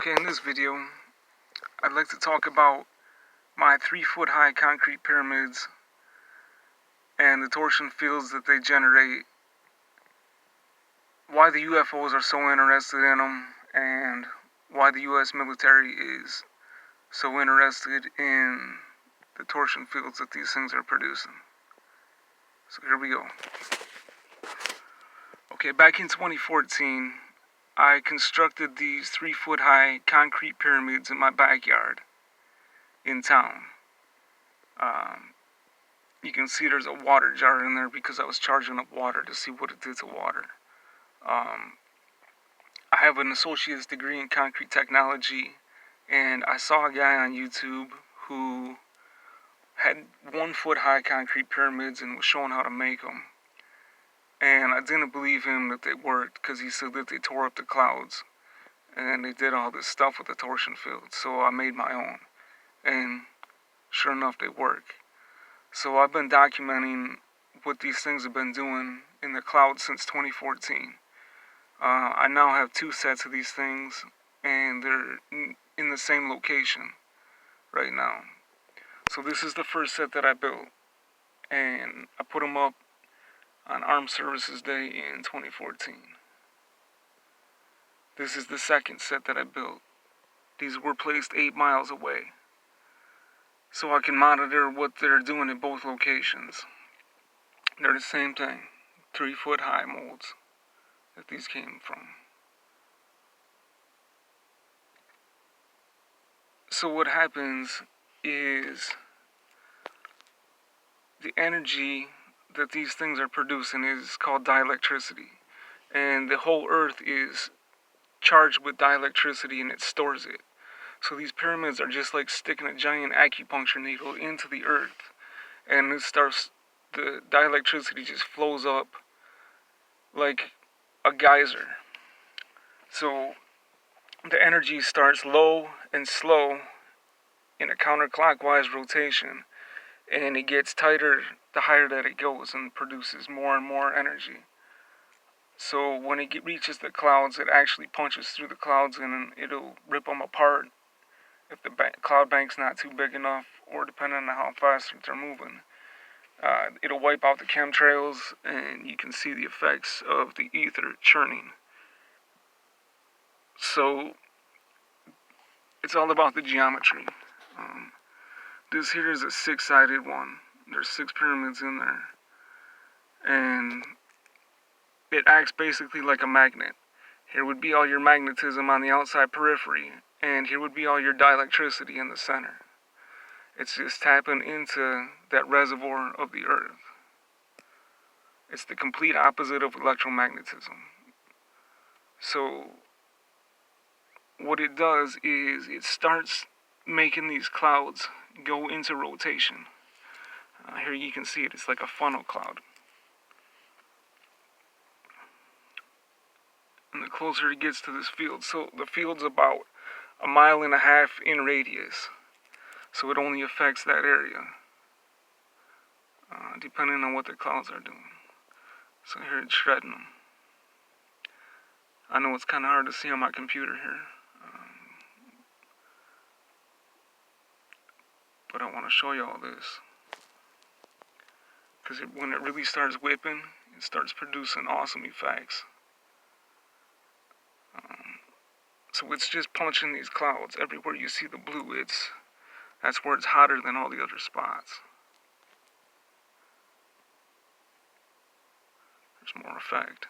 Okay, in this video, I'd like to talk about my 3-foot high concrete pyramids and the torsion fields that they generate, why the UFOs are so interested in them, and why the US military is so interested in the torsion fields that these things are producing. So here we go. Okay, back in 2014, I constructed these 3-foot high concrete pyramids in my backyard in town. You can see there's a water jar in there because I was charging up water to see what it did to water. I have an associate's degree in concrete technology, and I saw a guy on YouTube who had 1-foot high concrete pyramids and was showing how to make them. And I didn't believe him that they worked because he said that they tore up the clouds and they did all this stuff with the torsion field. So I made my own, and sure enough, they work. So I've been documenting what these things have been doing in the clouds since 2014. I now have 2 sets of these things, and they're in the same location right now. So this is the first set that I built, and I put them up on Armed Services Day in 2014. This is the second set that I built. These were placed 8 miles away, so I can monitor what they're doing at both locations. They're the same thing, 3-foot high molds that these came from. So what happens is the energy that these things are producing is called dielectricity, and the whole earth is charged with dielectricity and it stores it. So these pyramids are just like sticking a giant acupuncture needle into the earth, and the dielectricity just flows up like a geyser. So the energy starts low and slow in a counterclockwise rotation, and it gets tighter the higher that it goes and produces more and more energy. So when it reaches the clouds, it actually punches through the clouds and it'll rip them apart if the cloud bank's not too big enough, or depending on how fast they're moving. It'll wipe out the chemtrails, and you can see the effects of the ether churning. So it's all about the geometry. This here is a 6-sided one. There's 6 pyramids in there, and it acts basically like a magnet. Here would be all your magnetism on the outside periphery, and here would be all your dielectricity in the center. It's just tapping into that reservoir of the earth. It's the complete opposite of electromagnetism. So what it does is it starts making these clouds go into rotation. Here you can see it. It's like a funnel cloud. And the closer it gets to this field, so the field's about 1.5 miles in radius, so it only affects that area, depending on what the clouds are doing. So here it's shredding them. I know it's kind of hard to see on my computer here, but I want to show you all this, because when it really starts whipping, it starts producing awesome effects. So it's just punching these clouds. Everywhere you see the blue, that's where it's hotter than all the other spots. There's more effect.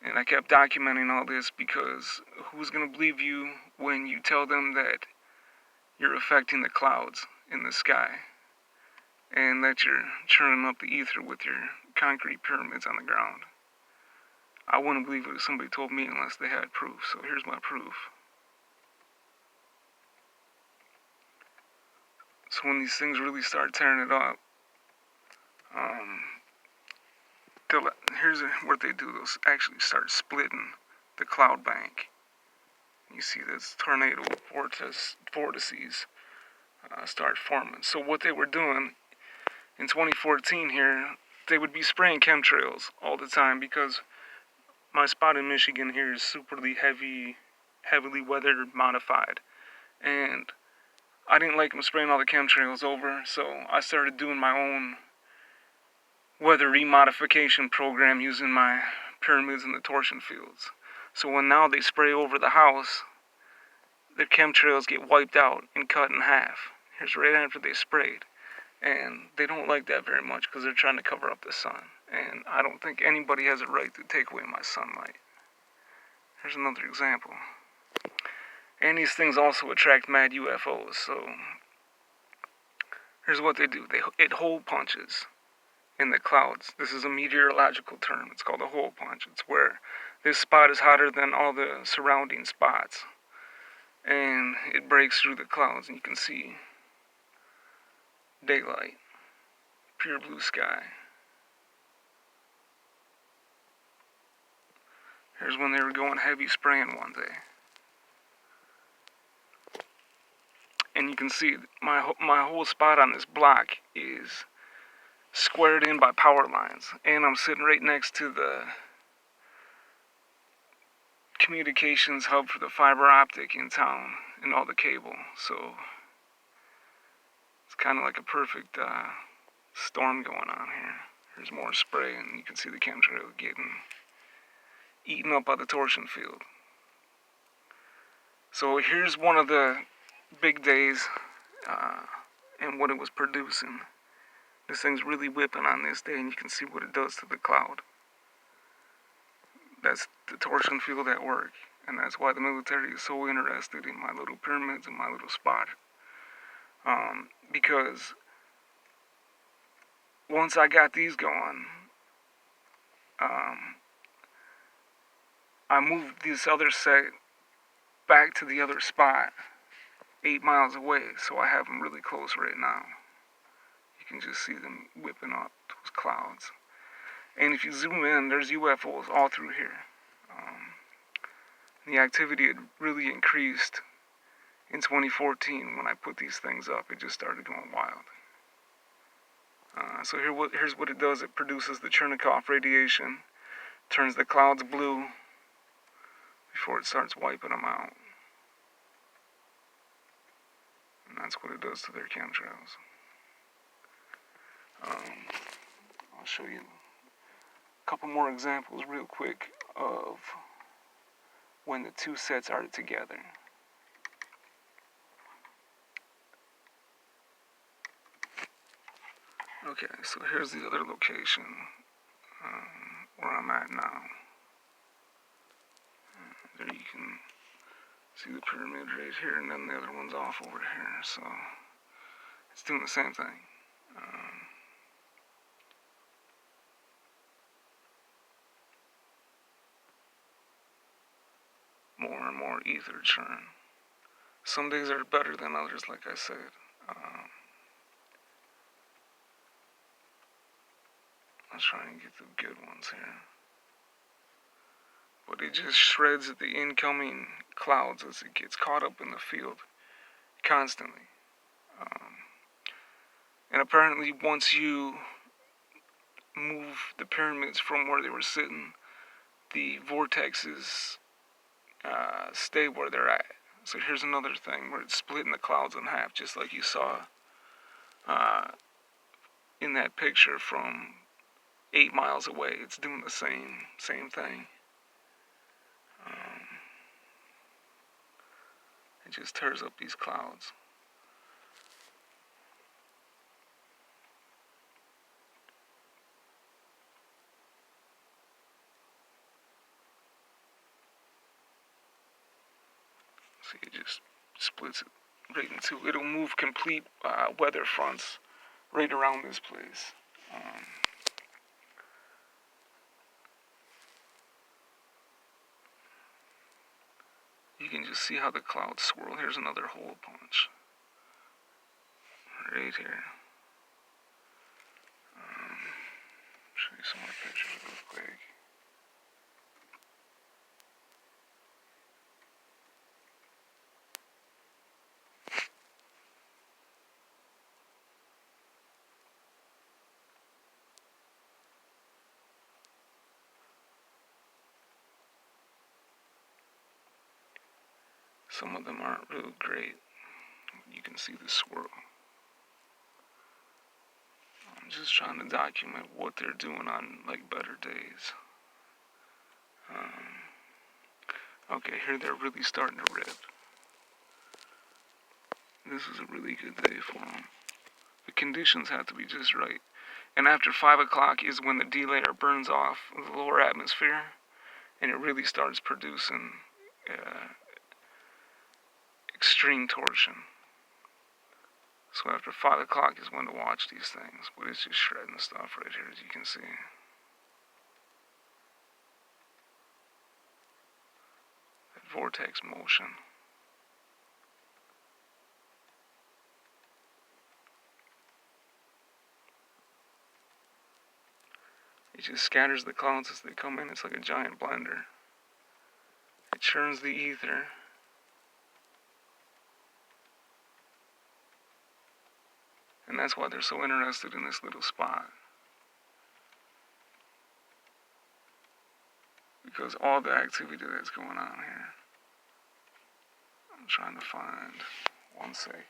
And I kept documenting all this because who's going to believe you when you tell them that you're affecting the clouds in the sky and that you're churning up the ether with your concrete pyramids on the ground? I wouldn't believe it if somebody told me unless they had proof. So here's my proof. So when these things really start tearing it up, here's what they do. They'll actually start splitting the cloud bank. You see this tornado vortices start forming. So what they were doing in 2014 here, they would be spraying chemtrails all the time because my spot in Michigan here is superly heavily weather modified, and I didn't like them spraying all the chemtrails over, so I started doing my own weather remodification program using my pyramids in the torsion fields. So when now they spray over the house, the chemtrails get wiped out and cut in half. Here's right after they sprayed. And they don't like that very much because they're trying to cover up the sun. And I don't think anybody has a right to take away my sunlight. Here's another example. And these things also attract mad UFOs. So here's what they do. It hole punches in the clouds. This is a meteorological term. It's called a hole punch. It's where this spot is hotter than all the surrounding spots. And it breaks through the clouds and you can see daylight, pure blue sky. Here's when they were going heavy spraying one day. And you can see my whole spot on this block is squared in by power lines. And I'm sitting right next to the communications hub for the fiber optic in town and all the cable. So it's kind of like a perfect storm going on here. There's more spray and you can see the chemtrail getting eaten up by the torsion field. So here's one of the big days and what it was producing. This thing's really whipping on this day and you can see what it does to the cloud. That's the torsion field at work, and that's why the military is so interested in my little pyramids and my little spot. Because once I got these going, I moved this other set back to the other spot 8 miles away, so I have them really close right now. You can just see them whipping up those clouds. And if you zoom in, there's UFOs all through here. The activity had really increased in 2014 when I put these things up. It just started going wild. So here's what it does. It produces the Chernikov radiation, turns the clouds blue before it starts wiping them out. And that's what it does to their chemtrails. I'll show you a couple more examples real quick of when the two sets are together. Okay, so here's the other location where I'm at now. There you can see the pyramid right here, and then the other one's off over here, so it's doing the same thing. More and more ether churn. Some days are better than others, like I said. Let's try and get the good ones here. But it just shreds the incoming clouds as it gets caught up in the field constantly. And apparently once you move the pyramids from where they were sitting, the vortexes stay where they're at. So here's another thing where it's splitting the clouds in half, just like you saw in that picture from 8 miles away. It's doing the same thing. It just tears up these clouds. See, it just splits it right in two. It'll move complete weather fronts right around this place. You can just see how the clouds swirl. Here's another hole punch. Right here. Show you some more pictures real quick. Some of them aren't real great. You can see the swirl. I'm just trying to document what they're doing on like better days. Okay, here they're really starting to rip. This is a really good day for them. The conditions have to be just right. And after 5 o'clock is when the D layer burns off the lower atmosphere, and it really starts producing extreme torsion. So after 5 o'clock is when to watch these things. But it's just shredding the stuff right here, as you can see. That vortex motion. It just scatters the clouds as they come in. It's like a giant blender. It churns the ether. And that's why they're so interested in this little spot. Because all the activity that's going on here. I'm trying to find 1 second.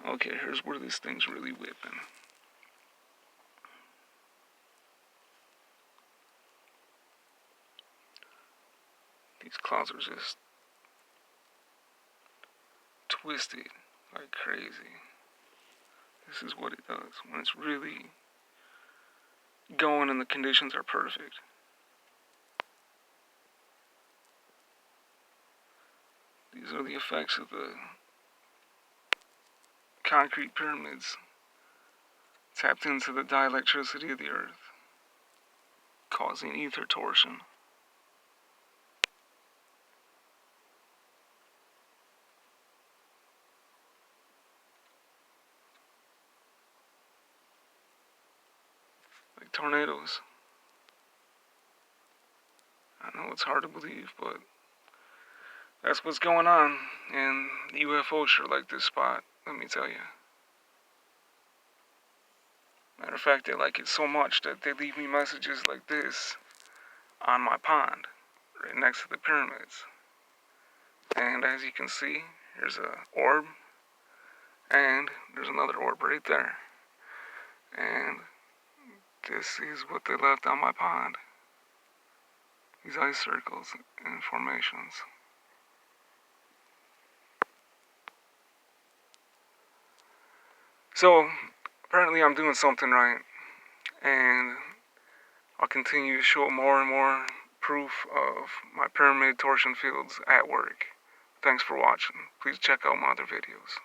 Okay, here's where this thing's really whipping. These clouds are just twisted like crazy. This is what it does when it's really going and the conditions are perfect. These are the effects of the concrete pyramids tapped into the dielectricity of the earth, causing ether torsion. Like tornadoes. I know it's hard to believe, but that's what's going on, and UFOs sure like this spot, let me tell you. Matter of fact, they like it so much that they leave me messages like this on my pond, right next to the pyramids. And as you can see, here's a orb, and there's another orb right there. And this is what they left on my pond. These ice circles and formations. So, apparently I'm doing something right, and I'll continue to show more and more proof of my pyramid torsion fields at work. Thanks for watching. Please check out my other videos.